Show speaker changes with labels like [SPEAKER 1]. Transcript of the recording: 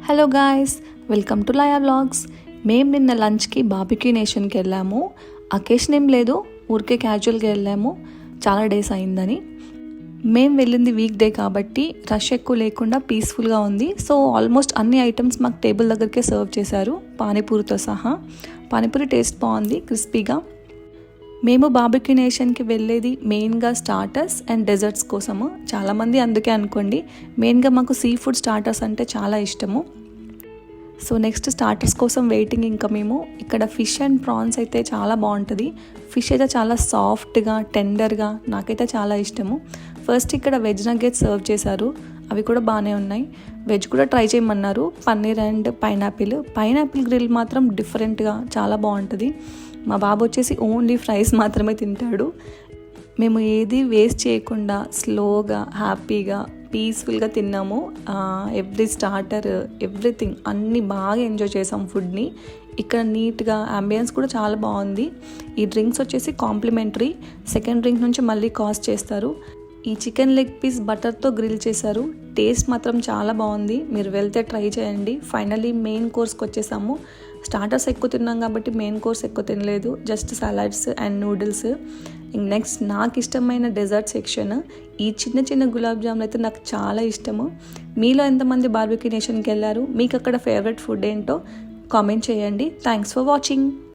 [SPEAKER 1] Hello guys, welcome to Laya vlogs. మేము నిన్న లంచ్కి బార్బిక్యూ నేషన్కి వెళ్ళాము. అకేషన్ ఏం లేదు, ఊరికే క్యాజువల్గా వెళ్ళాము. చాలా డేస్ అయిందని. మేము వెళ్ళింది వీక్ డే కాబట్టి రష్ ఎక్కువ లేకుండా పీస్ఫుల్గా ఉంది. సో ఆల్మోస్ట్ అన్ని ఐటమ్స్ మాకు టేబుల్ దగ్గరికే సర్వ్ చేశారు, పానీపూరితో సహా. పానీపూరి టేస్ట్ బాగుంది, క్రిస్పీగా. మేము బార్బిక్యూ నేషన్కి వెళ్ళేది మెయిన్గా స్టార్టర్స్ అండ్ డెజర్ట్స్ కోసము. చాలామంది అందుకే అనుకోండి. మెయిన్గా మాకు సీ ఫుడ్ స్టార్టర్స్ అంటే చాలా ఇష్టము. సో నెక్స్ట్ స్టార్టర్స్ కోసం వెయిటింగ్. ఇంకా మేము ఇక్కడ ఫిష్ అండ్ ప్రాన్స్ అయితే చాలా బాగుంటుంది. ఫిష్ అయితే చాలా సాఫ్ట్గా, టెండర్గా, నాకైతే చాలా ఇష్టము. ఫస్ట్ ఇక్కడ వెజ్ నగ్గెట్స్ సర్వ్ చేశారు, అవి కూడా బాగానే ఉన్నాయి. వెజ్ కూడా ట్రై చేయమన్నారు, పన్నీర్ అండ్ పైనాపిల్ గ్రిల్ మాత్రం డిఫరెంట్గా చాలా బాగుంటుంది. మా బాబు వచ్చేసి ఓన్లీ ఫ్రైస్ మాత్రమే తింటాడు. మేము ఏది వేస్ట్ చేయకుండా స్లోగా, హ్యాపీగా, పీస్ఫుల్గా తిన్నాము. ఎవ్రీ స్టార్టర్, ఎవ్రీథింగ్ అన్నీ బాగా ఎంజాయ్ చేసాం ఫుడ్ని. ఇక్కడ నీట్గా అంబియన్స్ కూడా చాలా బాగుంది. ఈ డ్రింక్స్ వచ్చేసి కాంప్లిమెంటరీ, సెకండ్ డ్రింక్ నుంచి మళ్ళీ కాస్ట్ చేస్తారు. ఈ చికెన్ లెగ్ పీస్ బటర్తో గ్రిల్ చేశారు, టేస్ట్ మాత్రం చాలా బాగుంది. మీరు వెళ్తే ట్రై చేయండి. ఫైనలీ మెయిన్ కోర్స్కి వచ్చేసాము. స్టార్టర్స్ ఎక్కువ తిన్నాం కాబట్టి మెయిన్ కోర్స్ ఎక్కువ తినలేదు, just salads and noodles. Next నాకు ఇష్టమైన డెజర్ట్ సెక్షన్. ఈ చిన్న చిన్న గులాబ్ జాములు అయితే నాకు చాలా ఇష్టము. మీలో ఎంతమంది బార్బిక్యూ నేషన్కి వెళ్ళారు? మీకు అక్కడ ఫేవరెట్ ఫుడ్ ఏంటో కామెంట్ చేయండి. Thanks for watching.